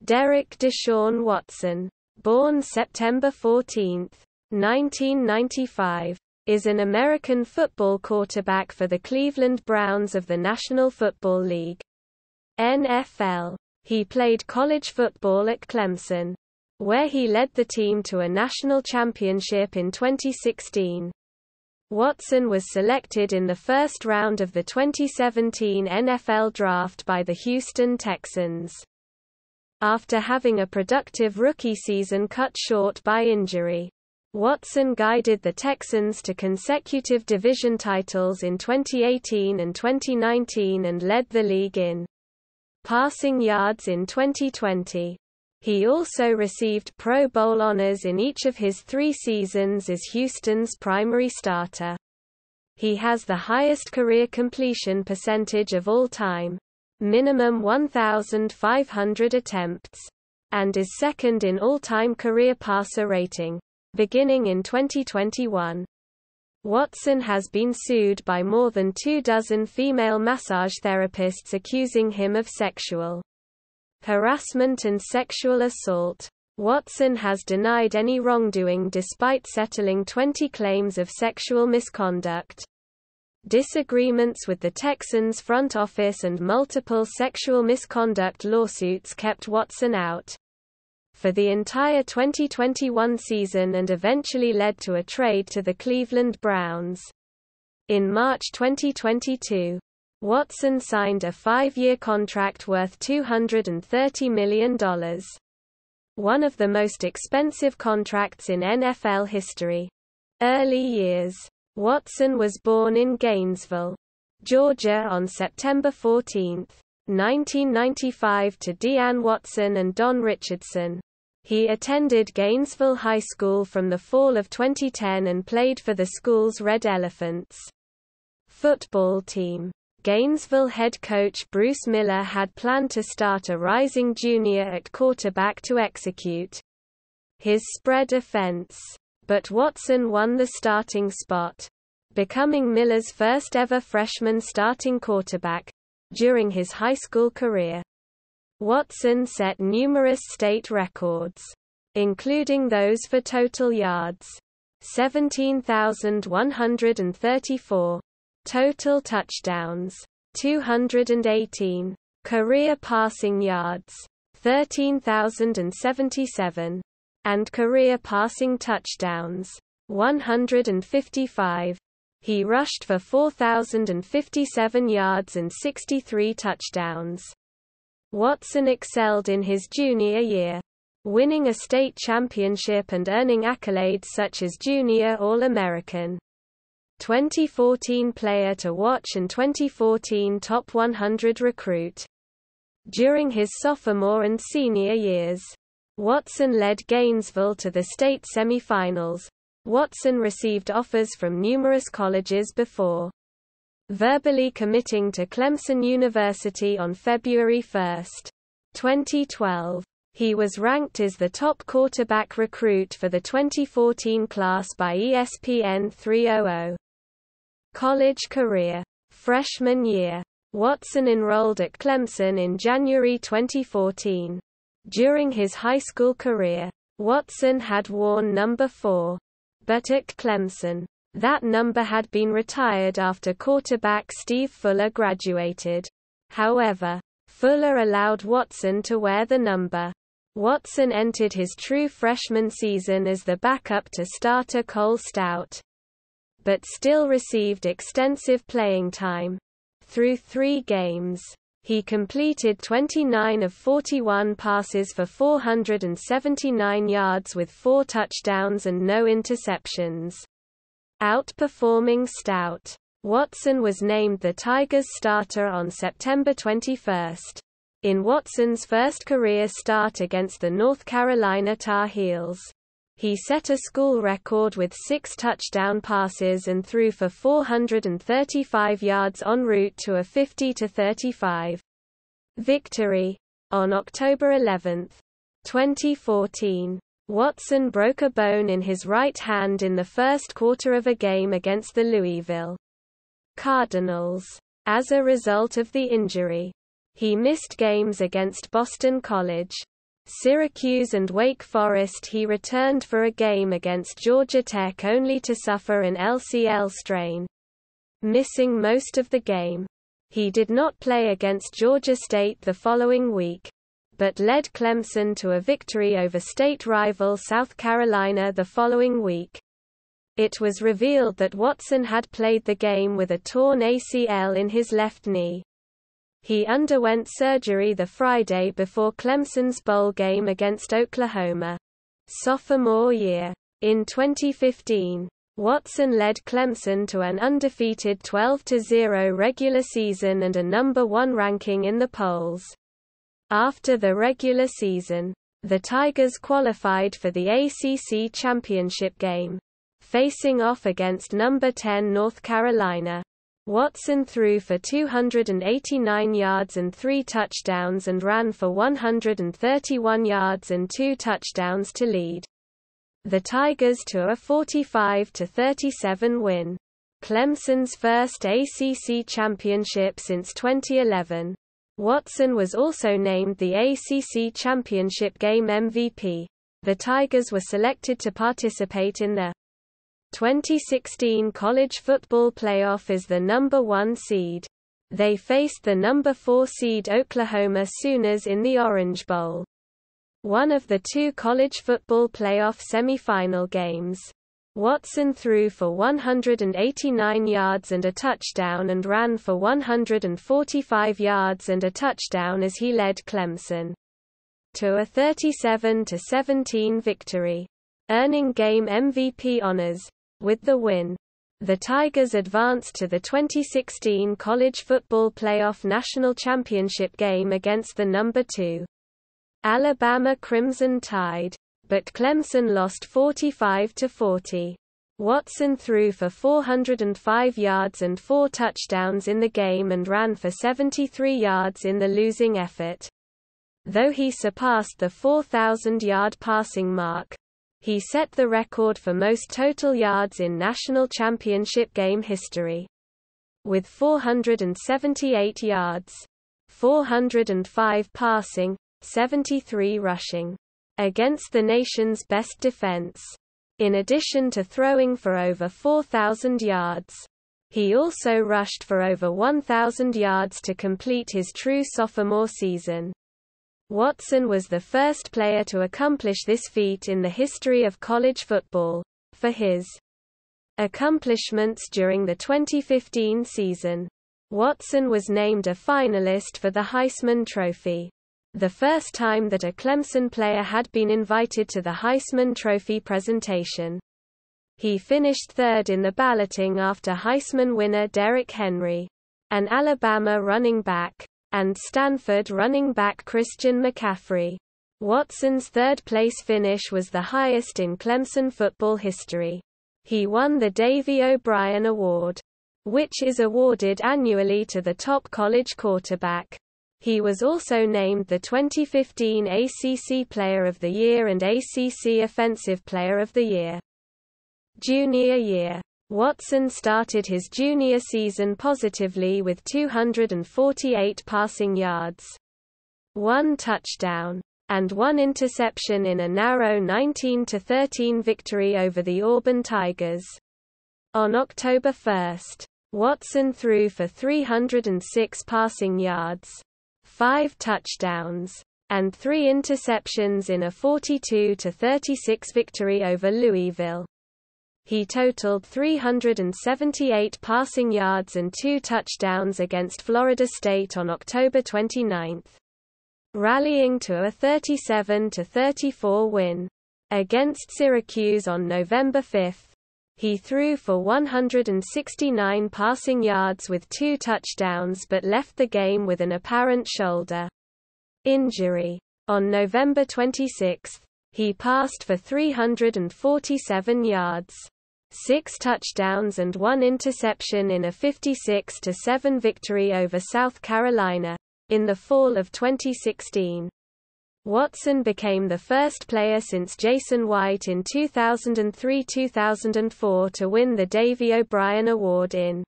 Derek Deshaun Watson, born September 14, 1995, is an American football quarterback for the Cleveland Browns of the National Football League (NFL). He played college football at Clemson, where he led the team to a national championship in 2016. Watson was selected in the first round of the 2017 NFL Draft by the Houston Texans. After having a productive rookie season cut short by injury, Watson guided the Texans to consecutive division titles in 2018 and 2019 and led the league in passing yards in 2020. He also received Pro Bowl honors in each of his 3 seasons as Houston's primary starter. He has the highest career completion percentage of all time, minimum 1,500 attempts, and is second in all-time career passer rating, beginning in 2021. Watson has been sued by more than 24 female massage therapists accusing him of sexual harassment and sexual assault. Watson has denied any wrongdoing despite settling 20 claims of sexual misconduct. Disagreements with the Texans front office and multiple sexual misconduct lawsuits kept Watson out for the entire 2021 season and eventually led to a trade to the Cleveland Browns. In March 2022, Watson signed a 5-year contract worth $230 million. One of the most expensive contracts in NFL history. Early years. Watson was born in Gainesville, Georgia on September 14, 1995 to Deanne Watson and Don Richardson. He attended Gainesville High School from the fall of 2010 and played for the school's Red Elephants football team. Gainesville head coach Bruce Miller had planned to start a rising junior at quarterback to execute his spread offense, but Watson won the starting spot, becoming Miller's first ever freshman starting quarterback. During his high school career, Watson set numerous state records, including those for total yards, 17,134, total touchdowns, 218, career passing yards, 13,077, and career passing touchdowns, 155. He rushed for 4,057 yards and 63 touchdowns. Watson excelled in his junior year, winning a state championship and earning accolades such as Junior All-American, 2014 Player to Watch and 2014 Top 100 Recruit. During his sophomore and senior years, Watson led Gainesville to the state semifinals. Watson received offers from numerous colleges before verbally committing to Clemson University on February 1, 2012. He was ranked as the top quarterback recruit for the 2014 class by ESPN 300. College career. Freshman year. Watson enrolled at Clemson in January 2014. During his high school career, Watson had worn number 4. But at Clemson, that number had been retired after quarterback Steve Fuller graduated. However, Fuller allowed Watson to wear the number. Watson entered his true freshman season as the backup to starter Cole Stout, but still received extensive playing time. Through 3 games, he completed 29 of 41 passes for 479 yards with 4 touchdowns and no interceptions. Outperforming Stout, Watson was named the Tigers starter on September 21. In Watson's first career start against the North Carolina Tar Heels, he set a school record with 6 touchdown passes and threw for 435 yards en route to a 50-35 victory. On October 11, 2014, Watson broke a bone in his right hand in the first quarter of a game against the Louisville Cardinals. As a result of the injury, he missed games against Boston College, Syracuse and Wake Forest. He returned for a game against Georgia Tech only to suffer an LCL strain, missing most of the game. He did not play against Georgia State the following week, but led Clemson to a victory over state rival South Carolina the following week. It was revealed that Watson had played the game with a torn ACL in his left knee. He underwent surgery the Friday before Clemson's bowl game against Oklahoma, sophomore year. In 2015, Watson led Clemson to an undefeated 12-0 regular season and a number 1 ranking in the polls. After the regular season, the Tigers qualified for the ACC championship game, facing off against number 10 North Carolina. Watson threw for 289 yards and 3 touchdowns and ran for 131 yards and 2 touchdowns to lead the Tigers to a 45-37 win, Clemson's first ACC championship since 2011. Watson was also named the ACC championship game MVP. The Tigers were selected to participate in the 2016 College Football Playoff as the number 1 seed. They faced the number 4 seed Oklahoma Sooners in the Orange Bowl, one of the 2 College Football Playoff semifinal games. Watson threw for 189 yards and a touchdown and ran for 145 yards and a touchdown as he led Clemson to a 37-17 victory, earning game MVP honors. With the win, the Tigers advanced to the 2016 College Football Playoff National Championship game against the number 2 Alabama Crimson Tide, but Clemson lost 45-40. Watson threw for 405 yards and 4 touchdowns in the game and ran for 73 yards in the losing effort. Though he surpassed the 4,000-yard passing mark, he set the record for most total yards in national championship game history, with 478 yards, 405 passing, 73 rushing, against the nation's best defense. In addition to throwing for over 4,000 yards, he also rushed for over 1,000 yards to complete his true sophomore season. Watson was the first player to accomplish this feat in the history of college football. For his accomplishments during the 2015 season, Watson was named a finalist for the Heisman Trophy, the first time that a Clemson player had been invited to the Heisman Trophy presentation. He finished third in the balloting after Heisman winner Derrick Henry, an Alabama running back, and Stanford running back Christian McCaffrey. Watson's third-place finish was the highest in Clemson football history. He won the Davey O'Brien Award, which is awarded annually to the top college quarterback. He was also named the 2015 ACC Player of the Year and ACC Offensive Player of the Year. Junior year. Watson started his junior season positively with 248 passing yards, 1 touchdown, and 1 interception in a narrow 19-13 victory over the Auburn Tigers. On October 1, Watson threw for 306 passing yards, 5 touchdowns, and 3 interceptions in a 42-36 victory over Louisville. He totaled 378 passing yards and 2 touchdowns against Florida State on October 29, rallying to a 37-34 win. Against Syracuse on November 5, he threw for 169 passing yards with 2 touchdowns but left the game with an apparent shoulder injury. On November 26, he passed for 347 yards, 6 touchdowns and 1 interception in a 56-7 victory over South Carolina. In the fall of 2016, Watson became the first player since Jason White in 2003-2004 to win the Davey O'Brien Award in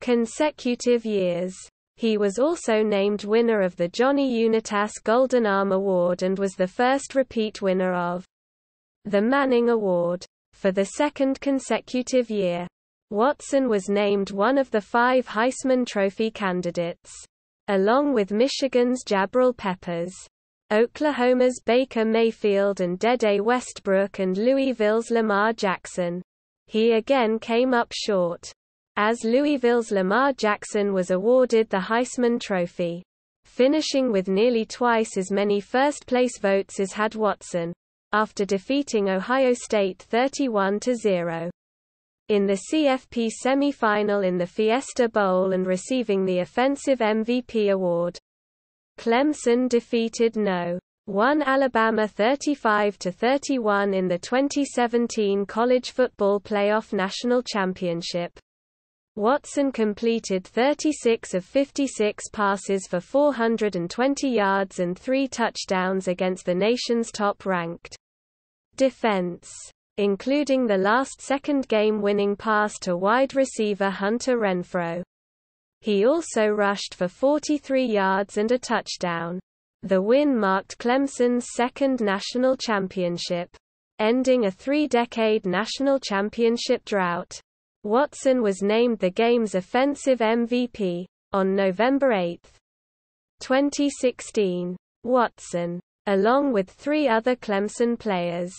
consecutive years. He was also named winner of the Johnny Unitas Golden Arm Award and was the first repeat winner of the Manning Award. For the second consecutive year, Watson was named one of the 5 Heisman Trophy candidates, along with Michigan's Jabril Peppers, Oklahoma's Baker Mayfield and Dede Westbrook and Louisville's Lamar Jackson. He again came up short, as Louisville's Lamar Jackson was awarded the Heisman Trophy, finishing with nearly twice as many first-place votes as had Watson, after defeating Ohio State 31-0. In the CFP semifinal in the Fiesta Bowl and receiving the Offensive MVP award. Clemson defeated No. 1 Alabama 35-31 in the 2017 College Football Playoff National Championship. Watson completed 36 of 56 passes for 420 yards and 3 touchdowns against the nation's top-ranked defense, including the last second game-winning pass to wide receiver Hunter Renfrow. He also rushed for 43 yards and a touchdown. The win marked Clemson's second national championship, ending a 3-decade national championship drought. Watson was named the game's offensive MVP on November 8, 2016. Watson, along with 3 other Clemson players,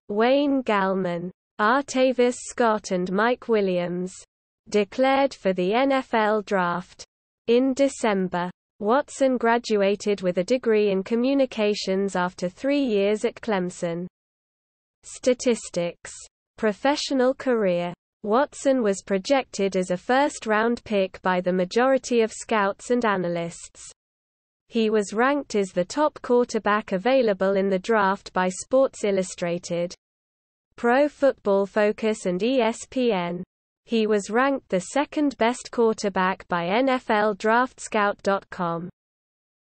Wayne Gallman, Artavis Scott and Mike Williams, declared for the NFL Draft. In December, Watson graduated with a degree in communications after 3 years at Clemson. Statistics. Professional career. Watson was projected as a first-round pick by the majority of scouts and analysts. He was ranked as the top quarterback available in the draft by Sports Illustrated, Pro Football Focus and ESPN. He was ranked the second-best quarterback by NFLDraftScout.com.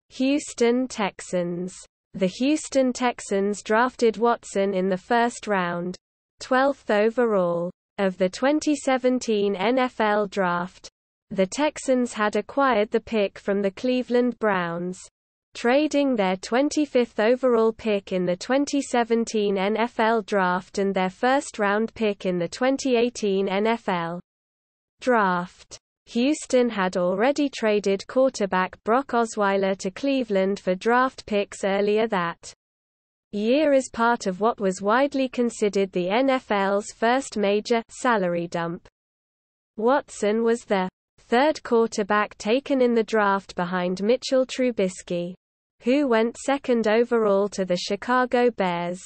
Houston Texans. The Houston Texans drafted Watson in the first round, 12th overall, of the 2017 NFL Draft. The Texans had acquired the pick from the Cleveland Browns, trading their 25th overall pick in the 2017 NFL Draft and their first-round pick in the 2018 NFL Draft. Houston had already traded quarterback Brock Osweiler to Cleveland for draft picks earlier that year as part of what was widely considered the NFL's first major salary dump. Watson was the 3rd quarterback taken in the draft behind Mitchell Trubisky, who went 2nd overall to the Chicago Bears,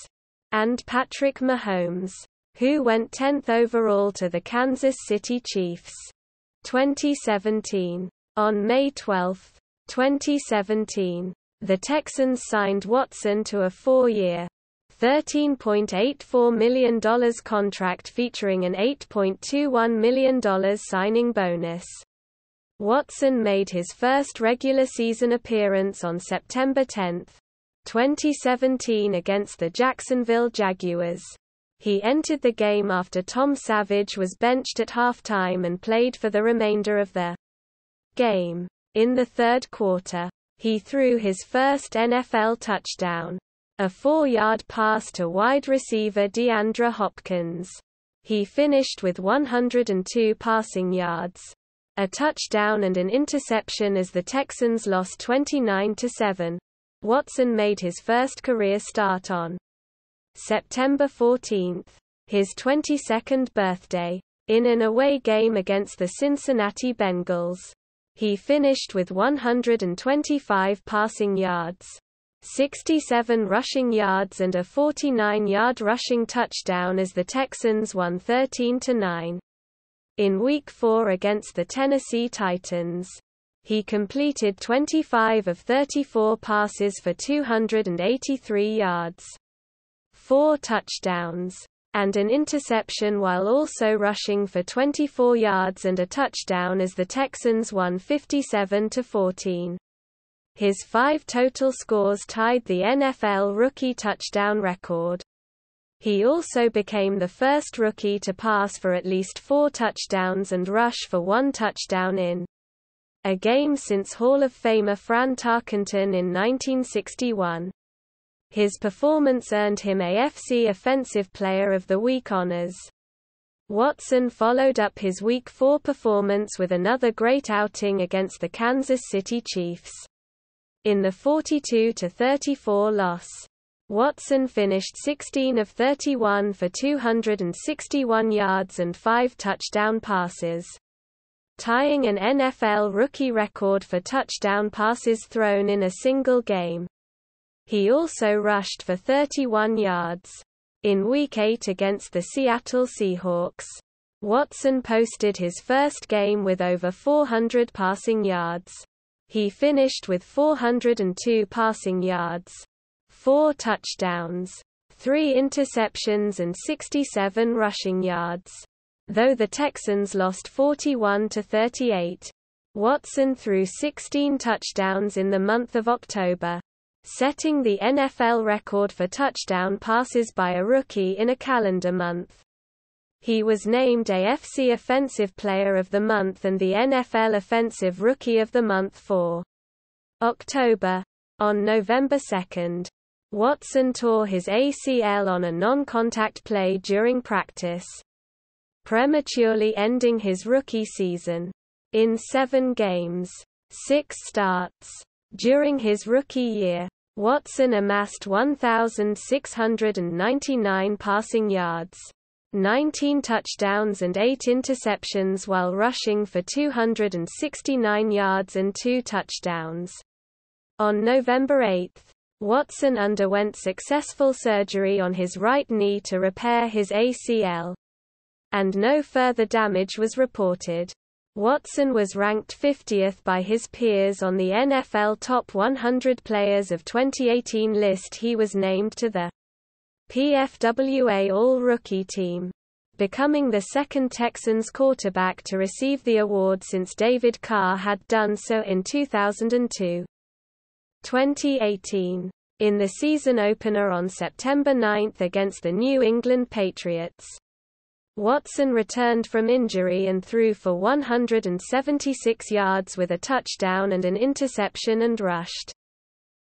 and Patrick Mahomes, who went 10th overall to the Kansas City Chiefs. 2017. On May 12, 2017, the Texans signed Watson to a 4-year, $13.84 million contract featuring an $8.21 million signing bonus. Watson made his first regular season appearance on September 10, 2017 against the Jacksonville Jaguars. He entered the game after Tom Savage was benched at halftime and played for the remainder of the game. In the 3rd quarter, he threw his first NFL touchdown, a 4-yard pass to wide receiver DeAndre Hopkins. He finished with 102 passing yards, a touchdown and an interception as the Texans lost 29-7. Watson made his first career start on September 14, his 22nd birthday, in an away game against the Cincinnati Bengals. He finished with 125 passing yards, 67 rushing yards and a 49-yard rushing touchdown as the Texans won 13-9. In Week 4 against the Tennessee Titans, he completed 25 of 34 passes for 283 yards, 4 touchdowns, and an interception while also rushing for 24 yards and a touchdown as the Texans won 57-14. His 5 total scores tied the NFL rookie touchdown record. He also became the first rookie to pass for at least 4 touchdowns and rush for 1 touchdown in a game since Hall of Famer Fran Tarkenton in 1961. His performance earned him AFC Offensive Player of the Week honors. Watson followed up his Week 4 performance with another great outing against the Kansas City Chiefs. In the 42-34 loss, Watson finished 16 of 31 for 261 yards and 5 touchdown passes, tying an NFL rookie record for touchdown passes thrown in a single game. He also rushed for 31 yards. In Week 8 against the Seattle Seahawks, Watson posted his first game with over 400 passing yards. He finished with 402 passing yards, 4 touchdowns, 3 interceptions and 67 rushing yards. Though the Texans lost 41-38, Watson threw 16 touchdowns in the month of October, setting the NFL record for touchdown passes by a rookie in a calendar month. He was named AFC Offensive Player of the Month and the NFL Offensive Rookie of the Month for October. On November 2, Watson tore his ACL on a non-contact play during practice, prematurely ending his rookie season. In 7 games, 6 starts, during his rookie year, Watson amassed 1,699 passing yards, 19 touchdowns and 8 interceptions while rushing for 269 yards and 2 touchdowns. On November 8, Watson underwent successful surgery on his right knee to repair his ACL, and no further damage was reported. Watson was ranked 50th by his peers on the NFL Top 100 Players of 2018 list. He was named to the PFWA All-Rookie team, becoming the second Texans quarterback to receive the award since David Carr had done so in 2002. 2018. In the season opener on September 9 against the New England Patriots, Watson returned from injury and threw for 176 yards with a touchdown and an interception and rushed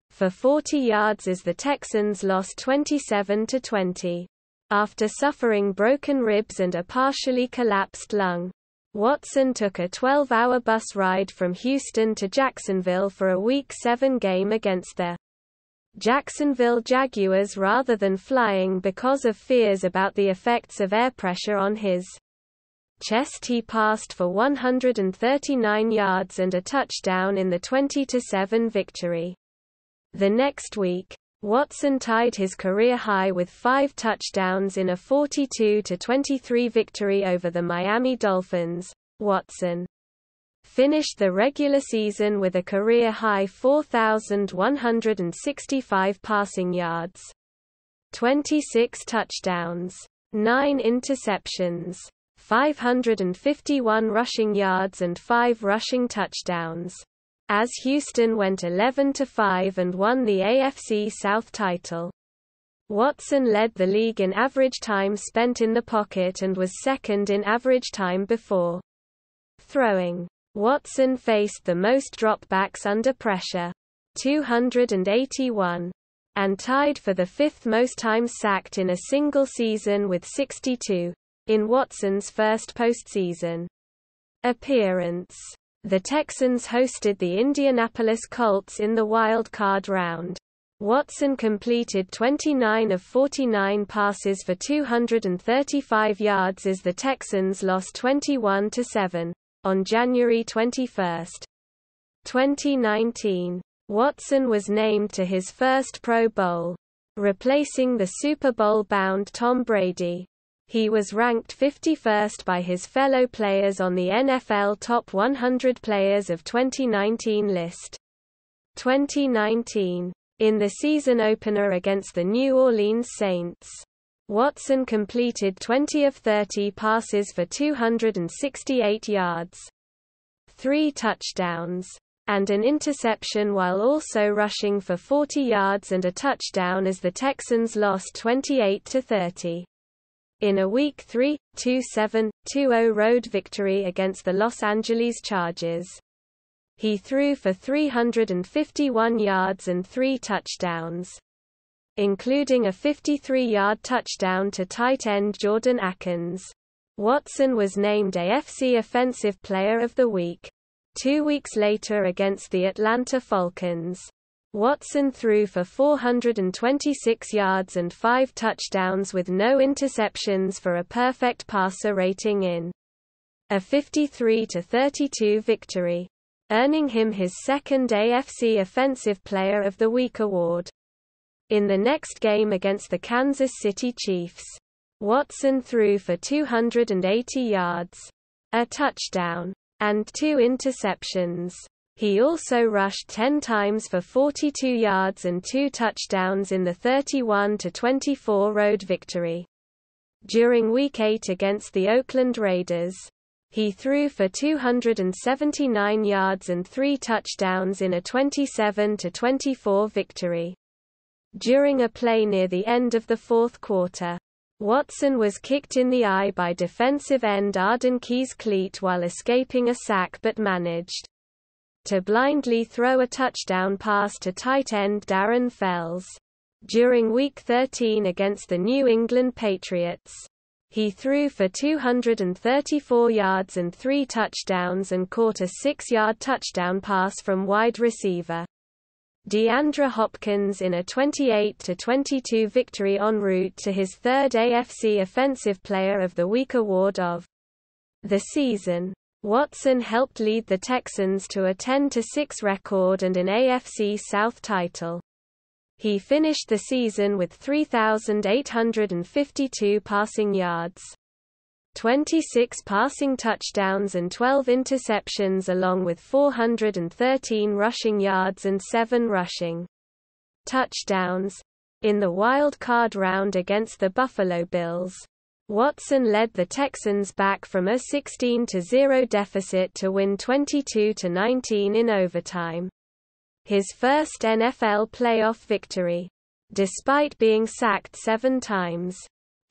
for 40 yards as the Texans lost 27-20. After suffering broken ribs and a partially collapsed lung, Watson took a 12-hour bus ride from Houston to Jacksonville for a Week 7 game against the Jacksonville Jaguars rather than flying because of fears about the effects of air pressure on his chest. He passed for 139 yards and a touchdown in the 20-7 victory. The next week, Watson tied his career high with 5 touchdowns in a 42-23 victory over the Miami Dolphins. Watson finished the regular season with a career-high 4,165 passing yards, 26 touchdowns, 9 interceptions, 551 rushing yards and 5 rushing touchdowns, as Houston went 11-5 and won the AFC South title. Watson led the league in average time spent in the pocket and was second in average time before throwing. Watson faced the most dropbacks under pressure, 281, and tied for the 5th most times sacked in a single season with 62, in Watson's first postseason appearance. The Texans hosted the Indianapolis Colts in the wild card round. Watson completed 29 of 49 passes for 235 yards as the Texans lost 21-7. On January 21, 2019, Watson was named to his first Pro Bowl, replacing the Super Bowl-bound Tom Brady. He was ranked 51st by his fellow players on the NFL Top 100 Players of 2019 list. 2019. In the season opener against the New Orleans Saints, Watson completed 20 of 30 passes for 268 yards, 3 touchdowns, and an interception while also rushing for 40 yards and a touchdown as the Texans lost 28-30. In a Week 3, 2-7, 2-0 road victory against the Los Angeles Chargers, He threw for 351 yards and 3 touchdowns, including a 53-yard touchdown to tight end Jordan Akins. Watson was named AFC Offensive Player of the Week. 2 weeks later against the Atlanta Falcons, Watson threw for 426 yards and 5 touchdowns with no interceptions for a perfect passer rating in a 53-32 victory, earning him his second AFC Offensive Player of the Week award. In the next game against the Kansas City Chiefs, Watson threw for 280 yards, a touchdown, and 2 interceptions. He also rushed 10 times for 42 yards and 2 touchdowns in the 31-24 road victory. During Week 8 against the Oakland Raiders, he threw for 279 yards and 3 touchdowns in a 27-24 victory. During a play near the end of the fourth quarter, Watson was kicked in the eye by defensive end Arden Keys-Cleat while escaping a sack but managed to blindly throw a touchdown pass to tight end Darren Fells. During Week 13 against the New England Patriots, he threw for 234 yards and 3 touchdowns and caught a 6-yard touchdown pass from wide receiver DeAndre Hopkins in a 28-22 victory en route to his third AFC Offensive Player of the Week award of the season. Watson helped lead the Texans to a 10-6 record and an AFC South title. He finished the season with 3,852 passing yards, 26 passing touchdowns and 12 interceptions along with 413 rushing yards and 7 rushing touchdowns. In the wild card round against the Buffalo Bills, Watson led the Texans back from a 16-0 deficit to win 22-19 in overtime. His first NFL playoff victory. Despite being sacked 7 times,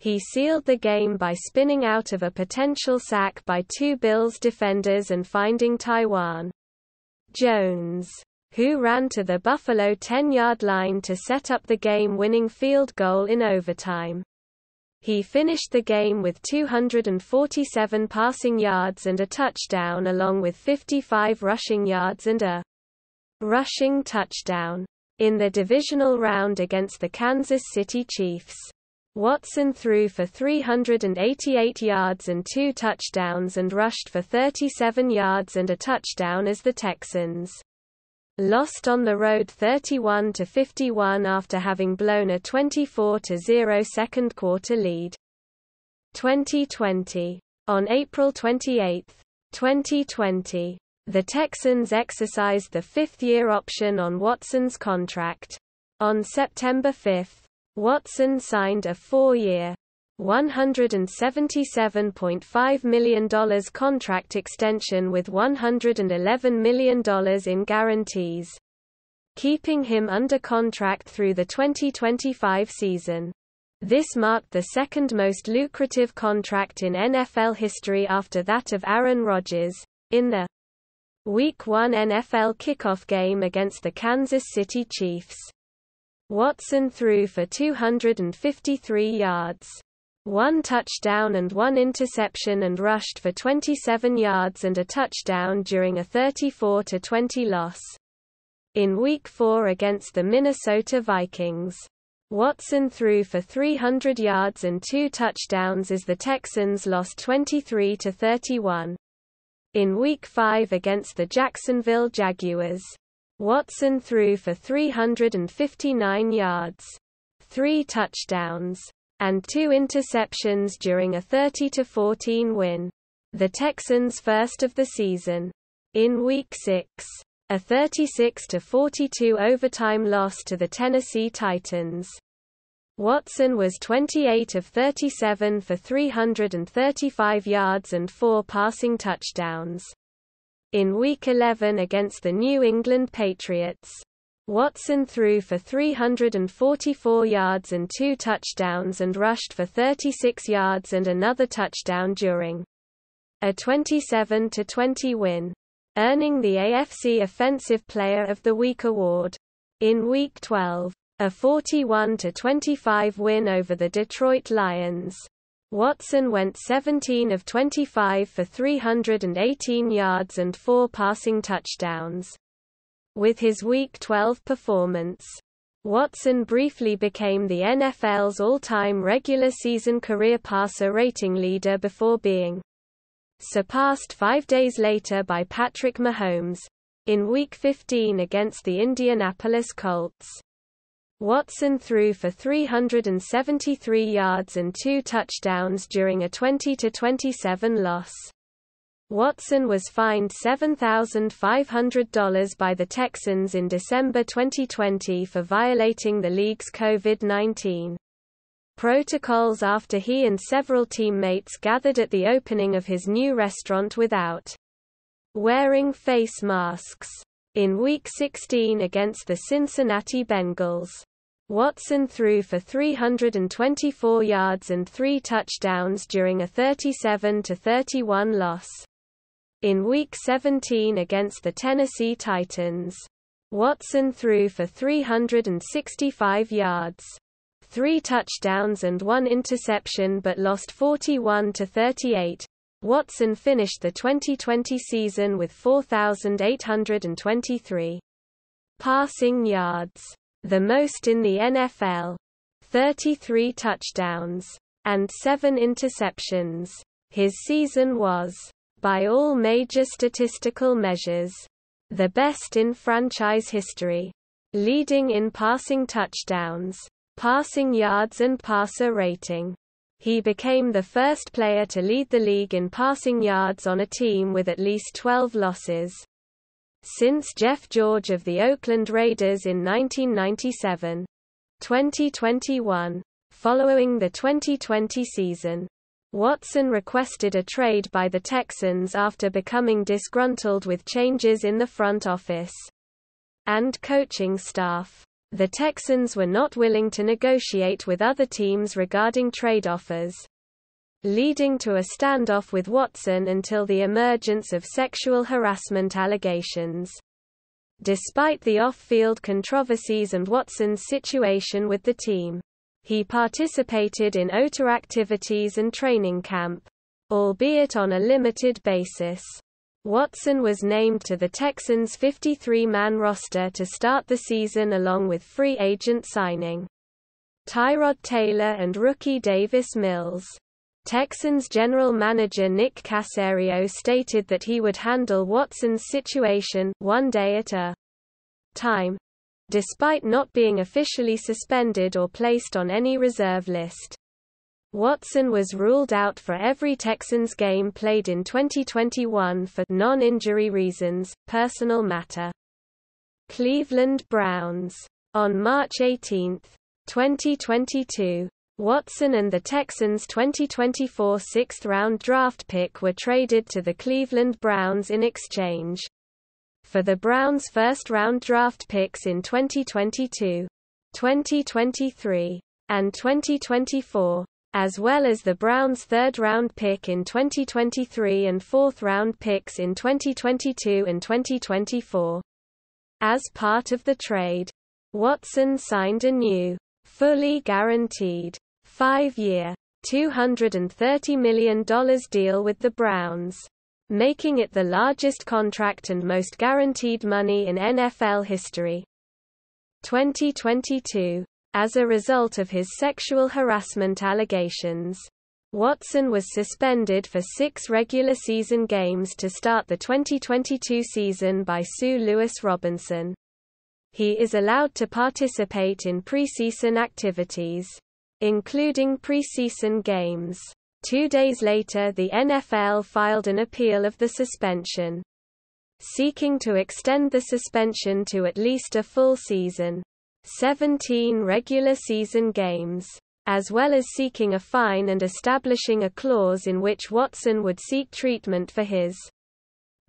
he sealed the game by spinning out of a potential sack by 2 Bills defenders and finding Taiwan Jones, who ran to the Buffalo 10-yard line to set up the game-winning field goal in overtime. He finished the game with 247 passing yards and a touchdown along with 55 rushing yards and a rushing touchdown. In the divisional round against the Kansas City Chiefs, Watson threw for 388 yards and 2 touchdowns and rushed for 37 yards and a touchdown as the Texans lost on the road 31-51 after having blown a 24-0 second quarter lead. 2020. On April 28, 2020, the Texans exercised the 5th-year option on Watson's contract. On September 5, Watson signed a 4-year, $177.5 million contract extension with $111 million in guarantees, keeping him under contract through the 2025 season. This marked the second most lucrative contract in NFL history after that of Aaron Rodgers. In the Week 1 NFL kickoff game against the Kansas City Chiefs, Watson threw for 253 yards, 1 touchdown and 1 interception and rushed for 27 yards and a touchdown during a 34-20 loss. In Week 4 against the Minnesota Vikings, Watson threw for 300 yards and 2 touchdowns as the Texans lost 23-31. In Week 5 against the Jacksonville Jaguars, Watson threw for 359 yards, 3 touchdowns, and 2 interceptions during a 30-14 win, the Texans' first of the season. In Week 6, a 36-42 overtime loss to the Tennessee Titans, Watson was 28 of 37 for 335 yards and 4 passing touchdowns. In Week 11 against the New England Patriots, Watson threw for 344 yards and 2 touchdowns and rushed for 36 yards and another touchdown during a 27-20 win. earning the AFC Offensive Player of the Week award. In Week 12, a 41-25 win over the Detroit Lions, Watson went 17 of 25 for 318 yards and 4 passing touchdowns. With his Week 12 performance, Watson briefly became the NFL's all-time regular season career passer rating leader before being surpassed 5 days later by Patrick Mahomes in Week 15 against the Indianapolis Colts. Watson threw for 373 yards and 2 touchdowns during a 20-27 loss. Watson was fined $7,500 by the Texans in December 2020 for violating the league's COVID-19 protocols after he and several teammates gathered at the opening of his new restaurant without wearing face masks. In Week 16 against the Cincinnati Bengals, Watson threw for 324 yards and 3 touchdowns during a 37-31 loss. In Week 17 against the Tennessee Titans, Watson threw for 365 yards, 3 touchdowns and 1 interception but lost 41-38. Watson finished the 2020 season with 4,823 passing yards, the most in the NFL, 33 touchdowns, and 7 interceptions. His season was, by all major statistical measures, the best in franchise history, leading in passing touchdowns, passing yards and passer rating. He became the first player to lead the league in passing yards on a team with at least 12 losses since Jeff George of the Oakland Raiders in 1997. 2021. Following the 2020 season, Watson requested a trade by the Texans after becoming disgruntled with changes in the front office and coaching staff. The Texans were not willing to negotiate with other teams regarding trade offers, leading to a standoff with Watson until the emergence of sexual harassment allegations. Despite the off-field controversies and Watson's situation with the team, he participated in OTA activities and training camp, albeit on a limited basis. Watson was named to the Texans' 53-man roster to start the season along with free agent signing Tyrod Taylor and rookie Davis Mills. Texans general manager Nick Caserio stated that he would handle Watson's situation one day at a time, despite not being officially suspended or placed on any reserve list. Watson was ruled out for every Texans game played in 2021 for non-injury reasons, personal matter. Cleveland Browns. On March 18, 2022, Watson and the Texans' 2024 sixth-round draft pick were traded to the Cleveland Browns in exchange for the Browns' first-round draft picks in 2022, 2023, and 2024. As well as the Browns' third-round pick in 2023 and fourth-round picks in 2022 and 2024. As part of the trade, Watson signed a new, fully guaranteed, 5-year, $230 million deal with the Browns, making it the largest contract and most guaranteed money in NFL history. 2022. As a result of his sexual harassment allegations, Watson was suspended for 6 regular season games to start the 2022 season by Sue Lewis-Robinson. He is allowed to participate in preseason activities, including preseason games. 2 days later, the NFL filed an appeal of the suspension, seeking to extend the suspension to at least a full season. 17 regular season games, as well as seeking a fine and establishing a clause in which Watson would seek treatment for his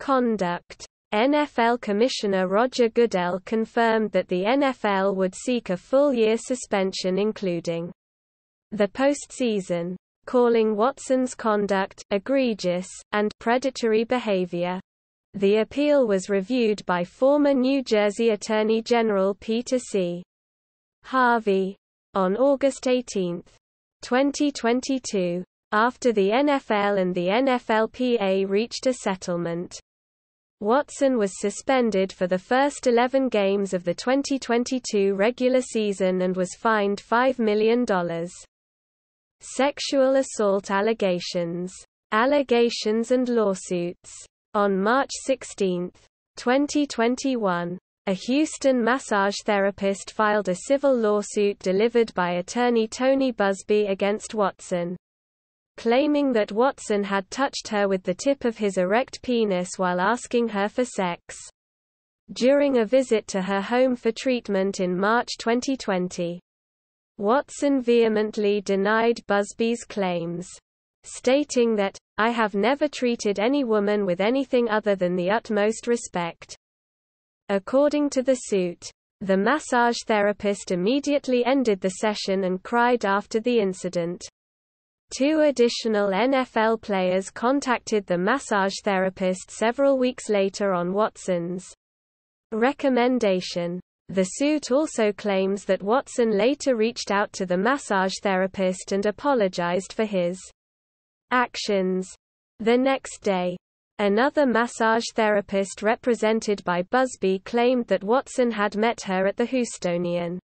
conduct. NFL Commissioner Roger Goodell confirmed that the NFL would seek a full-year suspension including the postseason, calling Watson's conduct egregious and predatory behavior. The appeal was reviewed by former New Jersey Attorney General Peter C. Harvey. On August 18, 2022, after the NFL and the NFLPA reached a settlement, Watson was suspended for the first 11 games of the 2022 regular season and was fined $5 million. Sexual assault allegations and lawsuits. On March 16, 2021, a Houston massage therapist filed a civil lawsuit delivered by attorney Tony Busby against Watson, claiming that Watson had touched her with the tip of his erect penis while asking her for sex during a visit to her home for treatment in March 2020. Watson vehemently denied Busby's claims, stating that, "I have never treated any woman with anything other than the utmost respect." According to the suit, the massage therapist immediately ended the session and cried after the incident. 2 additional NFL players contacted the massage therapist several weeks later on Watson's recommendation. The suit also claims that Watson later reached out to the massage therapist and apologized for his actions. The next day, another massage therapist represented by Busby claimed that Watson had met her at the Houstonian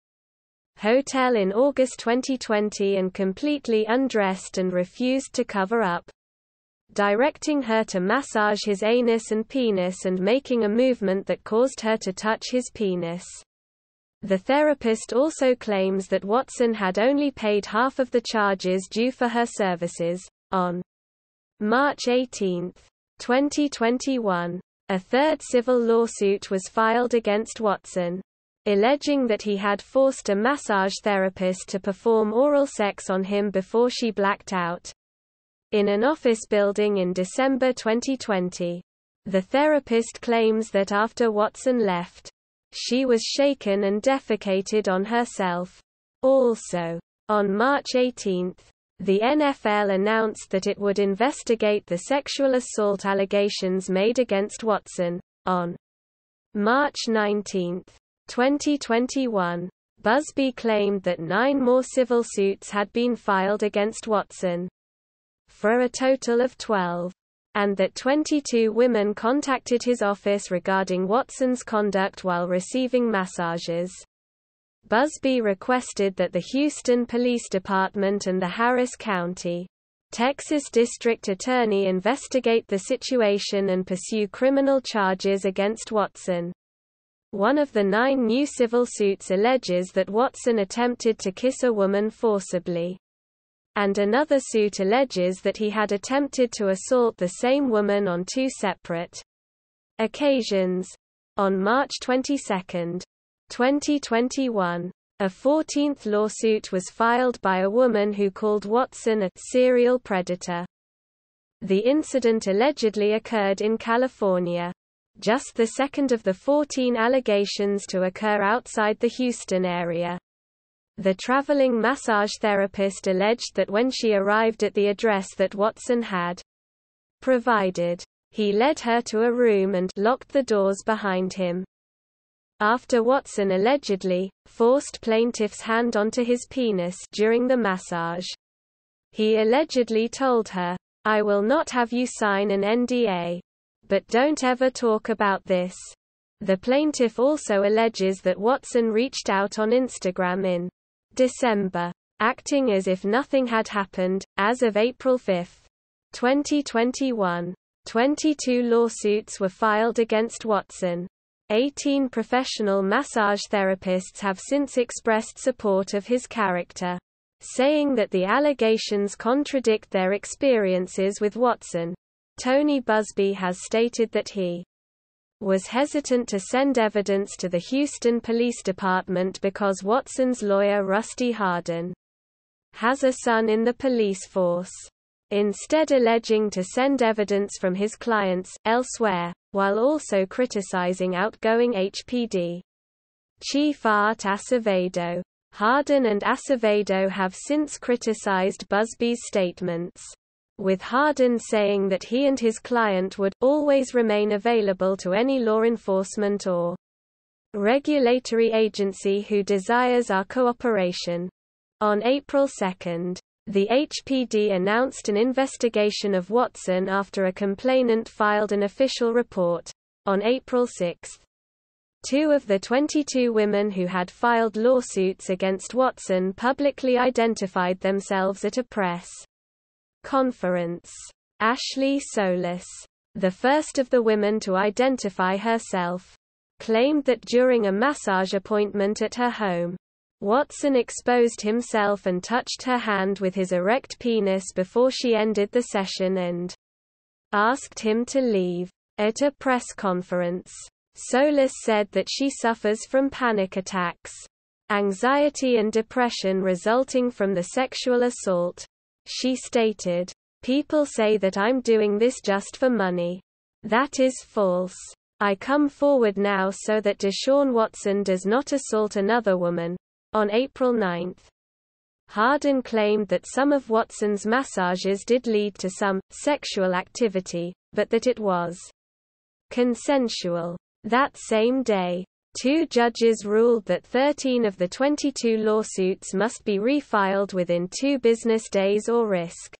Hotel in August 2020 and completely undressed and refused to cover up, directing her to massage his anus and penis and making a movement that caused her to touch his penis. The therapist also claims that Watson had only paid half of the charges due for her services. On March 18, 2021, a third civil lawsuit was filed against Watson, alleging that he had forced a massage therapist to perform oral sex on him before she blacked out in an office building in December 2020. The therapist claims that after Watson left, she was shaken and defecated on herself. Also, on March 18, the NFL announced that it would investigate the sexual assault allegations made against Watson. On March 19, 2021, Busby claimed that 9 more civil suits had been filed against Watson, for a total of 12, and that 22 women contacted his office regarding Watson's conduct while receiving massages. Busby requested that the Houston Police Department and the Harris County, Texas District Attorney investigate the situation and pursue criminal charges against Watson. One of the 9 new civil suits alleges that Watson attempted to kiss a woman forcibly, and another suit alleges that he had attempted to assault the same woman on 2 separate occasions. On March 22, 2021, a 14th lawsuit was filed by a woman who called Watson a serial predator. The incident allegedly occurred in California, just the second of the 14 allegations to occur outside the Houston area. The traveling massage therapist alleged that when she arrived at the address that Watson had provided, he led her to a room and locked the doors behind him. After Watson allegedly forced plaintiff's hand onto his penis during the massage, he allegedly told her, "I will not have you sign an NDA. But don't ever talk about this." The plaintiff also alleges that Watson reached out on Instagram in December, acting as if nothing had happened. As of April 5, 2021, 22 lawsuits were filed against Watson. 18 professional massage therapists have since expressed support of his character, saying that the allegations contradict their experiences with Watson. Tony Busby has stated that he was hesitant to send evidence to the Houston Police Department because Watson's lawyer Rusty Hardin has a son in the police force, instead alleging to send evidence from his clients elsewhere, while also criticizing outgoing HPD Chief Art Acevedo. Hardin and Acevedo have since criticized Busby's statements. with Hardin saying that he and his client would always remain available to any law enforcement or regulatory agency who desires our cooperation. On April 2, the HPD announced an investigation of Watson after a complainant filed an official report. On April 6, 2 of the 22 women who had filed lawsuits against Watson publicly identified themselves at a press conference. Ashley Solis, the first of the women to identify herself, claimed that during a massage appointment at her home, Watson exposed himself and touched her hand with his erect penis before she ended the session and asked him to leave. At a press conference, Solis said that she suffers from panic attacks, anxiety and depression resulting from the sexual assault. She stated, "People say that I'm doing this just for money. That is false. I come forward now so that Deshaun Watson does not assault another woman." On April 9, Hardin claimed that some of Watson's massages did lead to some sexual activity, but that it was consensual. That same day, 2 judges ruled that 13 of the 22 lawsuits must be refiled within 2 business days or risk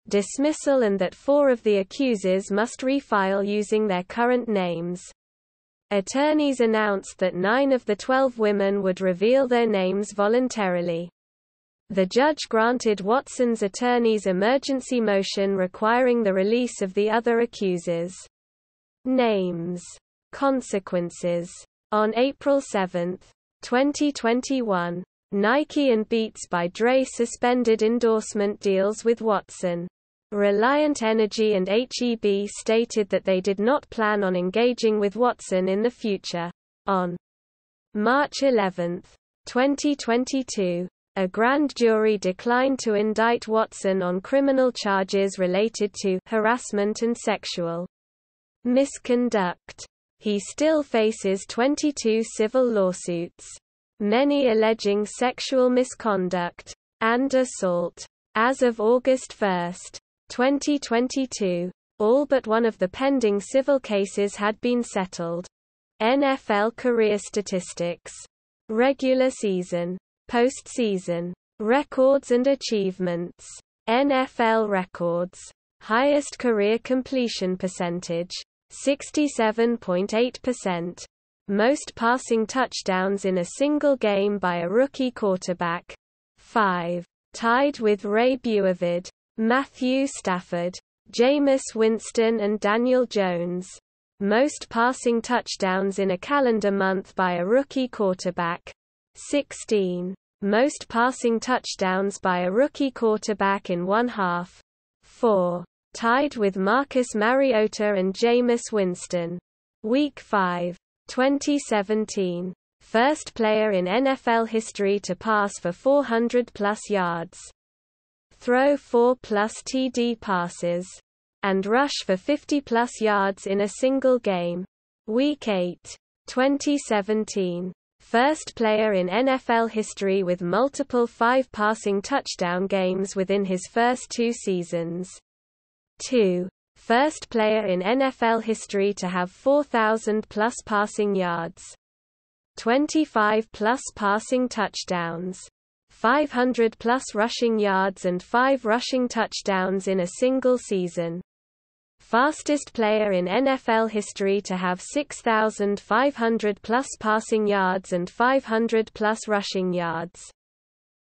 dismissal, and that 4 of the accusers must refile using their current names. Attorneys announced that 9 of the 12 women would reveal their names voluntarily. The judge granted Watson's attorney's emergency motion requiring the release of the other accusers' names. Consequences. On April 7, 2021, Nike and Beats by Dre suspended endorsement deals with Watson. Reliant Energy and H-E-B stated that they did not plan on engaging with Watson in the future. On March 11, 2022, a grand jury declined to indict Watson on criminal charges related to harassment and sexual misconduct. He still faces 22 civil lawsuits, many alleging sexual misconduct and assault. As of August 1, 2022, all but one of the pending civil cases had been settled. NFL career statistics. Regular season, postseason, records and achievements. NFL records. Highest career completion percentage, 67.8%. Most passing touchdowns in a single game by a rookie quarterback, 5. Tied with Ray Buevid, Matthew Stafford, Jameis Winston and Daniel Jones. Most passing touchdowns in a calendar month by a rookie quarterback, 16. Most passing touchdowns by a rookie quarterback in one half, 4. Tied with Marcus Mariota and Jameis Winston. Week 5, 2017. First player in NFL history to pass for 400-plus yards, throw 4-plus TD passes, and rush for 50-plus yards in a single game. Week 8, 2017. First player in NFL history with multiple 5 passing touchdown games within his first 2 seasons. 2. First player in NFL history to have 4,000-plus passing yards, 25-plus passing touchdowns, 500-plus rushing yards and 5 rushing touchdowns in a single season. Fastest player in NFL history to have 6,500-plus passing yards and 500-plus rushing yards.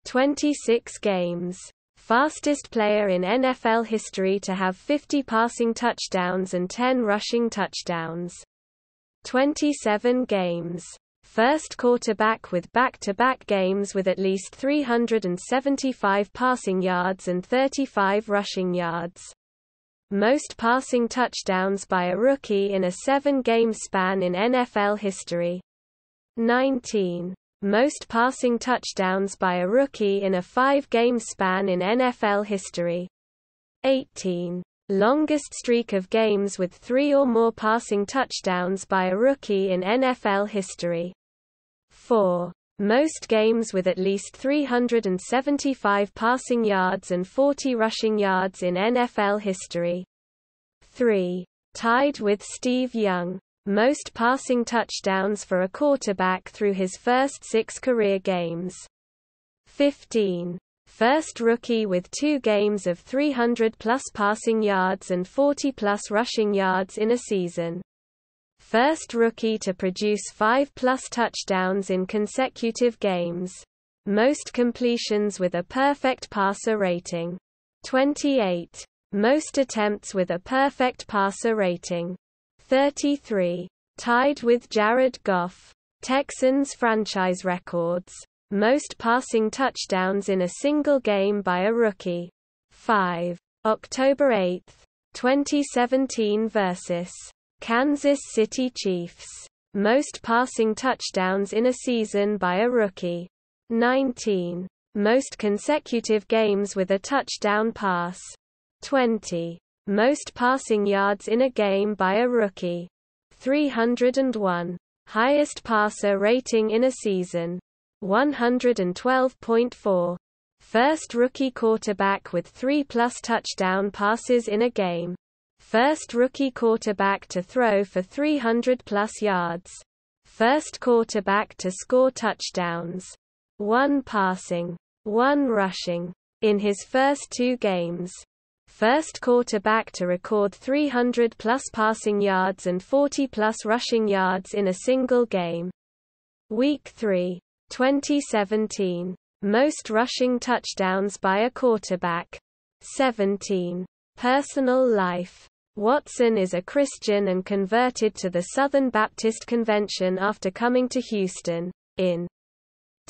26 games. Fastest player in NFL history to have 50 passing touchdowns and 10 rushing touchdowns. 27 games. First quarterback with back-to-back games with at least 375 passing yards and 35 rushing yards. Most passing touchdowns by a rookie in a 7-game span in NFL history. 19. Most passing touchdowns by a rookie in a 5-game span in NFL history. 18. Longest streak of games with 3 or more passing touchdowns by a rookie in NFL history. 4. Most games with at least 375 passing yards and 40 rushing yards in NFL history. 3. Tied with Steve Young. Most passing touchdowns for a quarterback through his first 6 career games. 15. First rookie with 2 games of 300-plus passing yards and 40-plus rushing yards in a season. First rookie to produce 5-plus touchdowns in consecutive games. Most completions with a perfect passer rating. 28. Most attempts with a perfect passer rating. 33. Tied with Jared Goff. Texans franchise records. Most passing touchdowns in a single game by a rookie. 5. October 8, 2017 vs. Kansas City Chiefs. Most passing touchdowns in a season by a rookie. 19. Most consecutive games with a touchdown pass. 20. Most passing yards in a game by a rookie. 301. Highest passer rating in a season. 112.4. First rookie quarterback with 3-plus touchdown passes in a game. First rookie quarterback to throw for 300-plus yards. First quarterback to score touchdowns. 1 passing, 1 rushing. In his first 2 games. First quarterback to record 300-plus passing yards and 40-plus rushing yards in a single game. Week 3, 2017. Most rushing touchdowns by a quarterback. 17. Personal life. Watson is a Christian and converted to the Southern Baptist Convention after coming to Houston, in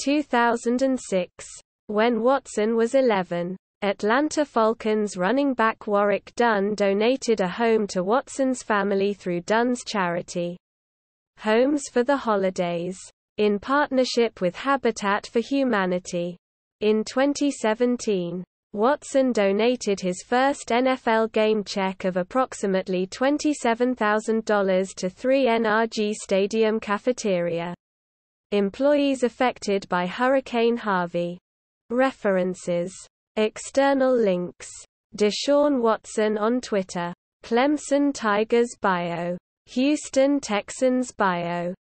2006. When Watson was 11, Atlanta Falcons running back Warrick Dunn donated a home to Watson's family through Dunn's charity, Homes for the Holidays, in partnership with Habitat for Humanity. In 2017, Watson donated his first NFL game check of approximately $27,000 to 3 NRG Stadium cafeteria. Employees affected by Hurricane Harvey. References. External links. Deshaun Watson on Twitter. Clemson Tigers bio. Houston Texans bio.